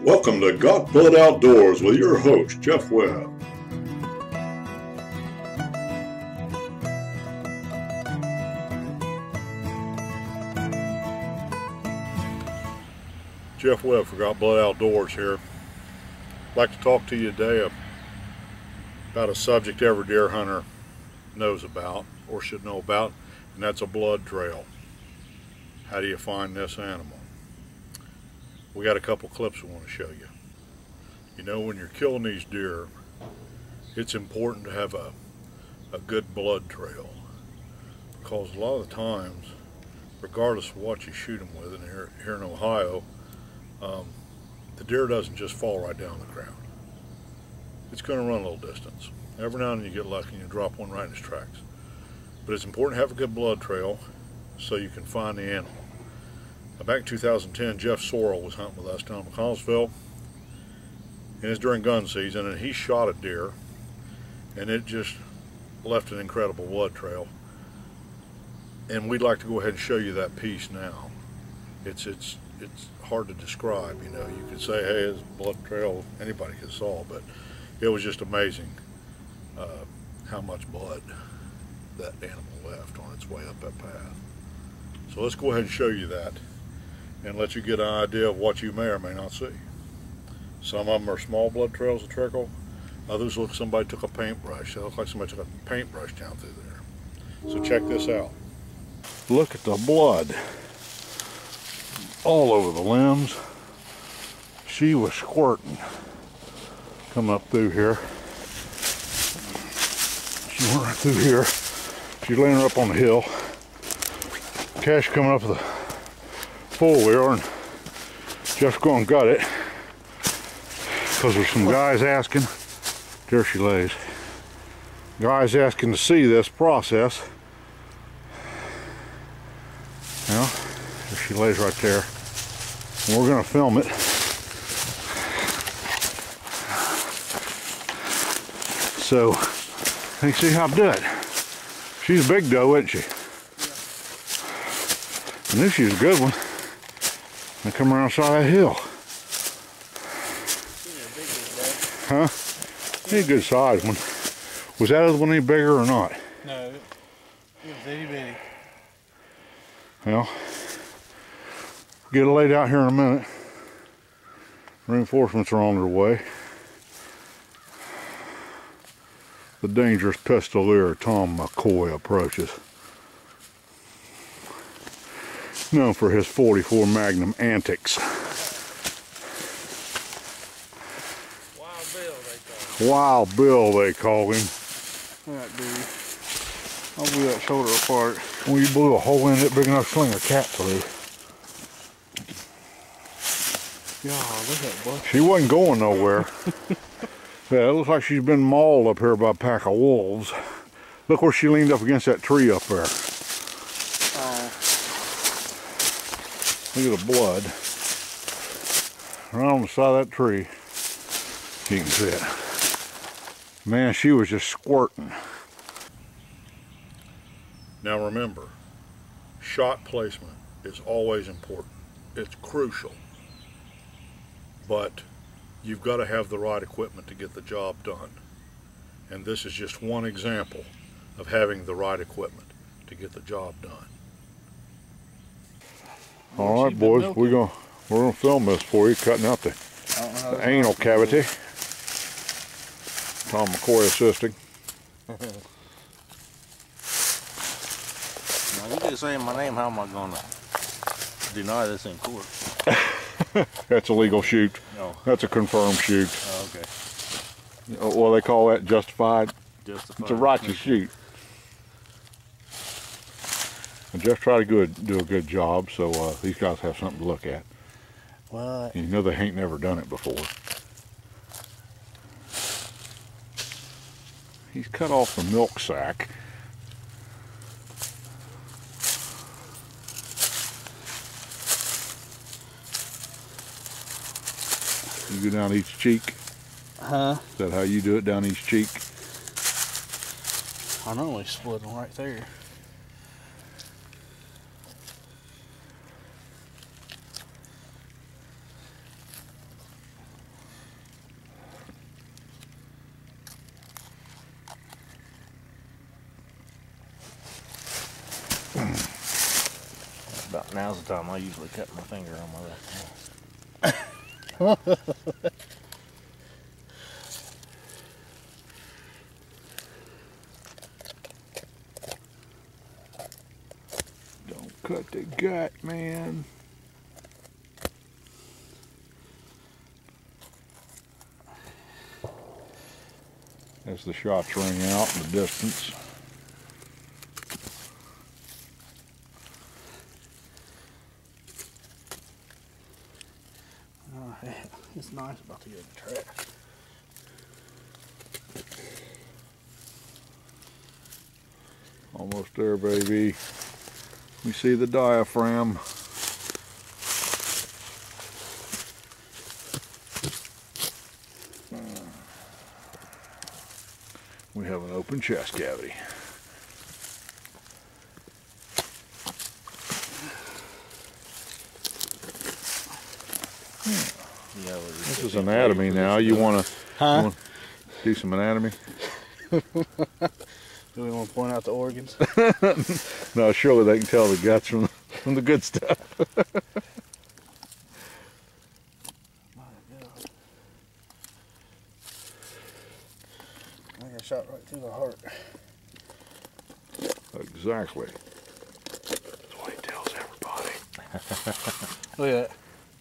Welcome to Got Blood Outdoors with your host, Jeff Webb. Jeff Webb for Got Blood Outdoors here. I'd like to talk to you today about a subject every deer hunter knows about or should know about, and that's a blood trail. How do you find this animal? We got a couple clips we want to show you. You know, when you're killing these deer, it's important to have a good blood trail, because a lot of the times, regardless of what you shoot them with, and here in Ohio, the deer doesn't just fall right down the ground. It's going to run a little distance. Every now and then you get lucky and you drop one right in his tracks. But it's important to have a good blood trail so you can find the animal. Back in 2010, Jeff Sorrell was hunting with us down in McConnellsville, and it's during gun season, and he shot a deer, and it just left an incredible blood trail. And we'd like to go ahead and show you that piece now. It's hard to describe, you know. You could say, hey, it's a blood trail anybody could saw, but it was just amazing how much blood that animal left on its way up that path. So let's go ahead and show you that and let you get an idea of what you may or may not see. Some of them are small blood trails that trickle. Others look like somebody took a paintbrush. They look like somebody took a paintbrush down through there. So check this out. Look at the blood all over the limbs. She was squirting coming up through here. She went right through here. She's laying her up on the hill. Cash coming up with a four-wheeler, and Jeff's going to gut it because there's some guys asking. There she lays. Guys asking to see this process. Well, there she lays right there. And we're going to film it. So, you can see how I do it. She's a big doe, isn't she? I knew she was a good one. I come around the side of that hill. Huh? She's a good sized one. Was that other one any bigger or not? No, it was itty bitty. Well, get it laid out here in a minute. Reinforcements are on their way. The dangerous pistolier Tom McCoy approaches. Known for his 44 Magnum antics. Wild Bill, they call him. That dude. I'll blew that shoulder apart. Well, you blew a hole in it big enough to sling a cat through. Yeah, look at that blood. She wasn't going nowhere. Yeah, it looks like she's been mauled up here by a pack of wolves. Look where she leaned up against that tree up there. Look at the blood. Right on the side of that tree. You can see it. Man, she was just squirting. Now remember, shot placement is always important. It's crucial. But you've got to have the right equipment to get the job done. And this is just one example of having the right equipment to get the job done. All right, boys, we're gonna film this for you, cutting out the anal cavity. Tom McCoy assisting. Now, you just saying my name, how am I going to deny this in court? That's a legal shoot. No. That's a confirmed shoot. Oh, okay. Well, they call that justified. Justified. It's a righteous shoot. And just try to do a good job, so these guys have something to look at. Well, You know they ain't never done it before. He's cut off the milk sack. You go down each cheek. huh? Is that how you do it, down each cheek? I normally split them right there. Now's the time I usually cut my finger on my left hand. Don't cut the gut, man. As the shots ring out in the distance. It's nice about to get in the trash. Almost there, baby. We see the diaphragm. We have an open chest cavity. Yeah, this is anatomy now. You want to do some anatomy? Do we want to point out the organs? No, surely they can tell the guts from the good stuff. My God. I got shot right through the heart. Exactly. That's what he tells everybody. Look at that.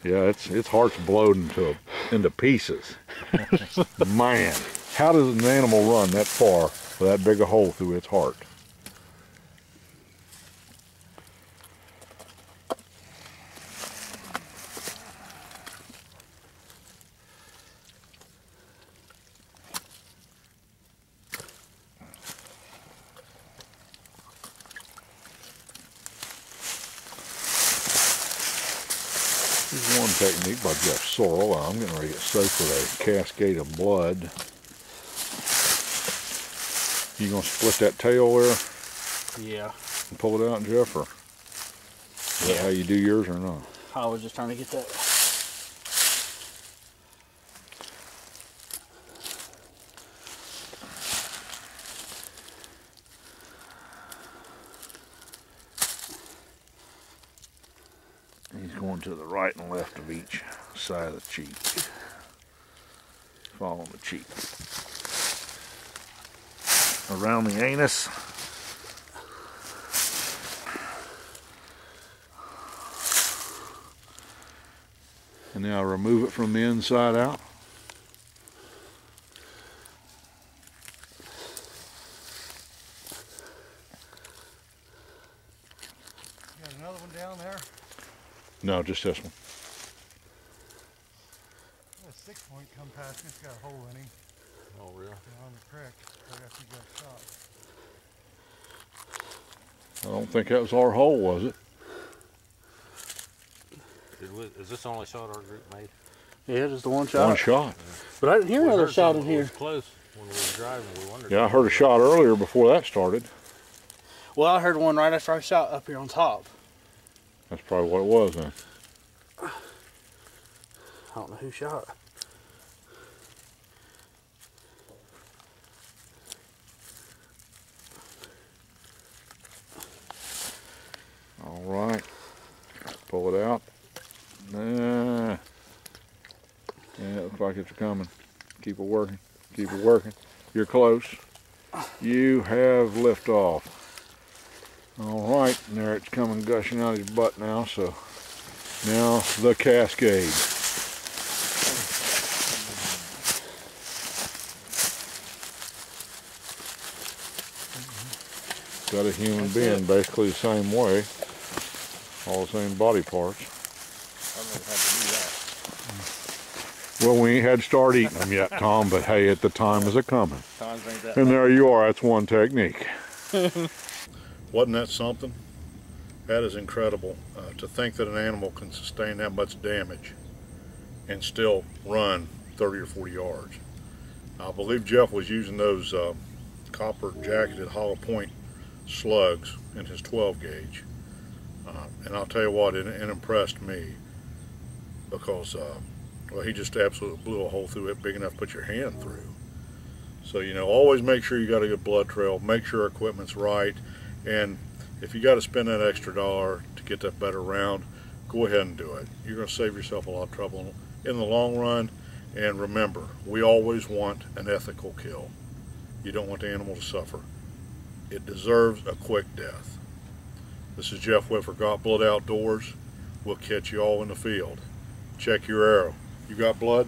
Yeah, its heart's blowed into pieces. Man, how does an animal run that far with that big a hole through its heart? This is one technique by Jeff Sorrell. I'm getting ready to get soaked with a cascade of blood. You gonna split that tail there Yeah. and pull it out, Jeff, or is that how you do yours or not? I was just trying to get that. He's going to the right and left of each side of the cheek. Following the cheek. Around the anus. And now remove it from the inside out. Got another one down there. No, just this one. A 6-point come past me. It's got a hole in him. Oh, really? On the creek. Right after he got shot. I don't think that was our hole, was it? Is this the only shot our group made? Yeah, just the one shot. One shot. But I didn't hear another shot in here. It was close when we were driving. We wondered. Yeah, I heard a shot earlier before that started. Well, I heard one right after I shot up here on top. That's probably what it was then. I don't know who shot. All right. Pull it out. Nah. Yeah, it looks like it's coming. Keep it working. Keep it working. You're close. You have liftoff. All right, and there it's coming gushing out of his butt now, so now the cascade. Got a human being basically the same way, all the same body parts. I've never had to do that. Well, we ain't had to start eating them yet, Tom, but hey, at the time is a-coming. Times ain't that And bad. there you are, that's one technique. Wasn't that something? That is incredible. To think that an animal can sustain that much damage and still run 30 or 40 yards. I believe Jeff was using those copper jacketed hollow point slugs in his 12 gauge. And I'll tell you what, it impressed me because well, he just absolutely blew a hole through it big enough to put your hand through. So, you know, always make sure you got a good blood trail, make sure equipment's right, and If you got to spend that extra dollar to get that better round, go ahead and do it. You're going to save yourself a lot of trouble in the long run. And remember, we always want an ethical kill. You don't want the animal to suffer. It deserves a quick death. This is Jeff Whitt for Got Blood Outdoors. We'll catch you all in the field. Check your arrow. You got blood?